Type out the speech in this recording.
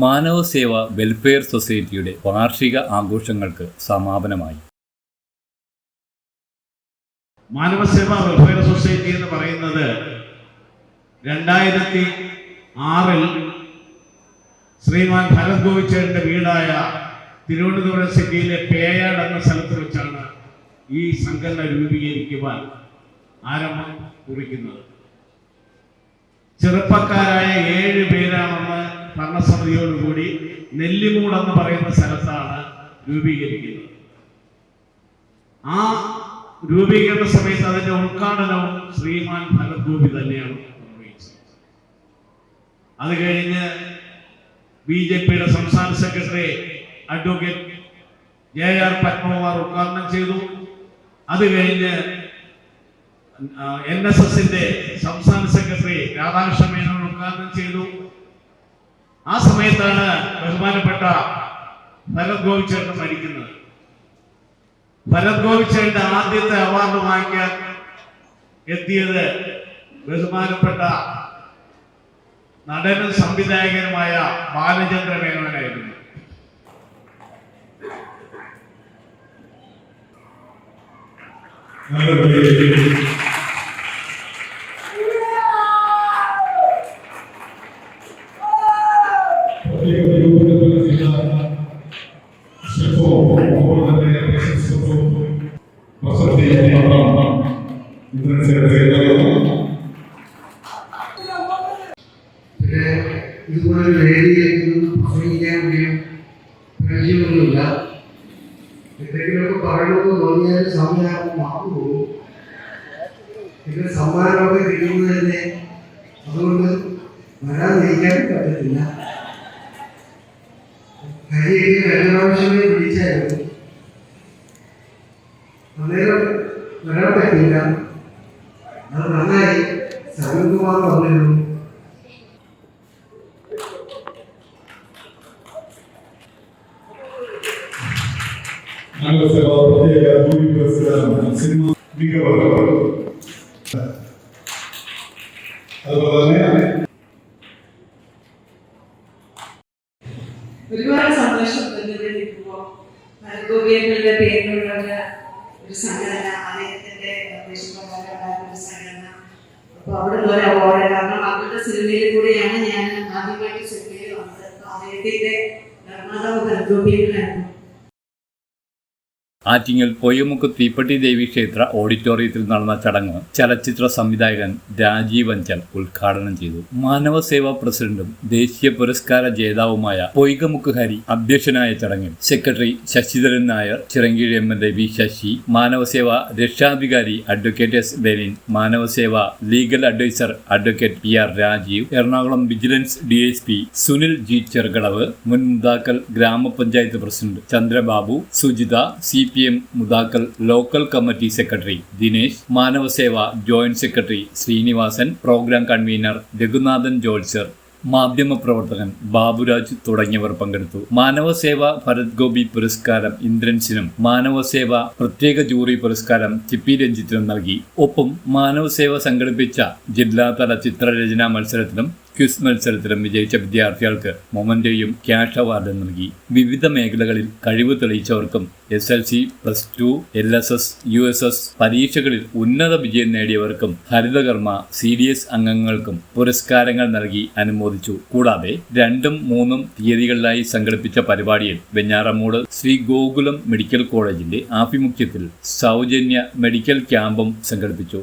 മാനവ സേവ വെൽഫെയർ സൊസൈറ്റിയുടെ വാർഷിക ആഘോഷങ്ങൾക്ക് സമാപനമായി. മാനവ സേവ വെൽഫെയർ സൊസൈറ്റി എന്ന് പറയുന്നത് 2006 ശ്രീമാൻ ഭരത് ഗോവിച്ചേട്ടന്റെ വീടായ തിരുവനന്തപുരം സിറ്റിയിലെ പേയാട് എന്ന സ്ഥലത്ത് വെച്ചാണ് ഈ സംഘടന രൂപീകരിക്കുവാൻ ആരംഭം കുറിക്കുന്നത്. ചെറുപ്പക്കാരായ 7 പേരാണെന്ന് ഭരണസമിതിയോടുകൂടി നെല്ലിമൂട് എന്ന് പറയുന്ന സ്ഥലത്താണ് രൂപീകരിക്കുന്നത്. ആ രൂപീകരണ സമയത്ത് അതിന്റെ ഉദ്ഘാടനവും ശ്രീമാൻ ഭരത് ഗോപി തന്നെയാണ് നിർവഹിച്ചത്. അത് കഴിഞ്ഞ് BJPയുടെ സംസ്ഥാന സെക്രട്ടറി അഡ്വക്കേറ്റ് JR പത്മകുമാർ ഉദ്ഘാടനം ചെയ്തു. അത് കഴിഞ്ഞ് NSSന്റെ സംസ്ഥാന സെക്രട്ടറി രാധാകൃഷ്ണ മേനോൻ ഉദ്ഘാടനം ചെയ്തു. ആ സമയത്താണ് ബഹുമാനപ്പെട്ട ഭരത് ഗോവിച്ചേട്ടൻ മരിക്കുന്നത്. ഭരത് ഗോവിച്ചേട്ടന്റെ ആദ്യത്തെ അവാർഡ് വാങ്ങിക്കാൻ എത്തിയത് ബഹുമാനപ്പെട്ട നടനും സംവിധായകനുമായ ബാലചന്ദ്ര മേനോനായിരുന്നു. ഇതുപോലെ വേദിയിലേക്ക് പ്രസംഗിക്കാൻ പരിചയമൊന്നുമില്ല. എന്തെങ്കിലുമൊക്കെ പറയണമെന്ന് തോന്നിയാൽ സമയമാകുമ്പോൾ മാറുപോകും. പിന്നെ സമ്മാനമൊക്കെ കിട്ടുന്നത് തന്നെ അതുകൊണ്ട് വരാൻ നയിക്കാൻ പറ്റത്തില്ല. ഹരിയൊക്കെ 2 പ്രാവശ്യമേ വിളിച്ചായിരുന്നു. അന്നേരം വരാൻ പറ്റില്ല. അത് നന്നായി. സനൽകുമാർ വന്നിരുന്നു. ഒരുപാട് സന്തോഷം നിൽക്കുമ്പോൾ ഗോപിയുടെ പേരിലുള്ള ഒരു സംഘടന, അദ്ദേഹത്തിന്റെ നിർദ്ദേശപ്രകാരമുണ്ടായ ഒരു സംഘടന. അപ്പൊ അവിടെ ഉള്ള ഒരു അവാർഡ്, കാരണം അവരുടെ സിനിമയിൽ കൂടെയാണ് ഞാൻ ആദ്യമായിട്ട് സിനിമയിൽ വന്നത്. അദ്ദേഹത്തിന്റെ നിർമ്മാതാവ് ഭരത് ഗോപിയായിരുന്നു. ആറ്റിങ്ങൽ പൊയ്യമുക്ക് തീപ്പട്ടി ദേവി ക്ഷേത്ര ഓഡിറ്റോറിയത്തിൽ നടന്ന ചടങ്ങ് ചലച്ചിത്ര സംവിധായകൻ രാജീവ് അഞ്ചൽ ഉദ്ഘാടനം ചെയ്തു. മാനവ സേവാ പ്രസിഡന്റും ദേശീയ പുരസ്കാര ജേതാവുമായ പൊയ്കമുക്ക് ഹരി അധ്യക്ഷനായ ചടങ്ങിൽ secretary Sasidharan Nair, Chirayinkeezh MLA V Sasi, Manavaseva രക്ഷാധികാരി advocate S Lenin, Manavaseva legal adviser advocate PR Rajeev, Ernakulam vigilance DSP Sunil G Cherukadavu, മുൻ മുതാക്കൽ ഗ്രാമപഞ്ചായത്ത് president Chandrababu, Sujitha, CPM Mudakkal local committee secretary Dinesh, Manavaseva joint secretary Srinivasan, program convener Raghunathan Jothsar, മാധ്യമപ്രവർത്തകൻ ബാബുരാജ് തുടങ്ങിയവർ പങ്കെടുത്തു. മാനവസേവ ഭരത് ഗോപി പുരസ്കാരം ഇന്ദ്രൻസിനും മാനവസേവ പ്രത്യേക ജൂറി പുരസ്കാരം ചിപ്പി രഞ്ജിത്തിനും നൽകി. ഒപ്പം മാനവസേവ സംഘടിപ്പിച്ച ജില്ലാതല ചിത്രരചനാ മത്സരത്തിലും ക്വിസ് മത്സരത്തിലും വിജയിച്ച വിദ്യാർത്ഥികൾക്ക് മൊമന്റോയും ക്യാഷ് അവാർഡും നൽകി. വിവിധ മേഖലകളിൽ കഴിവ് തെളിയിച്ചവർക്കും SLC, +2, LSS, USS പരീക്ഷകളിൽ ഉന്നത വിജയം നേടിയവർക്കും ഹരിതകർമ്മ CDS അംഗങ്ങൾക്കും പുരസ്കാരങ്ങൾ നൽകി അനുമോദിച്ചു. കൂടാതെ 2, 3 തീയതികളിലായി സംഘടിപ്പിച്ച പരിപാടിയിൽ വെഞ്ഞാറമൂട് ശ്രീ ഗോകുലം മെഡിക്കൽ കോളേജിന്റെ ആഭിമുഖ്യത്തിൽ സൗജന്യ മെഡിക്കൽ ക്യാമ്പും സംഘടിപ്പിച്ചു.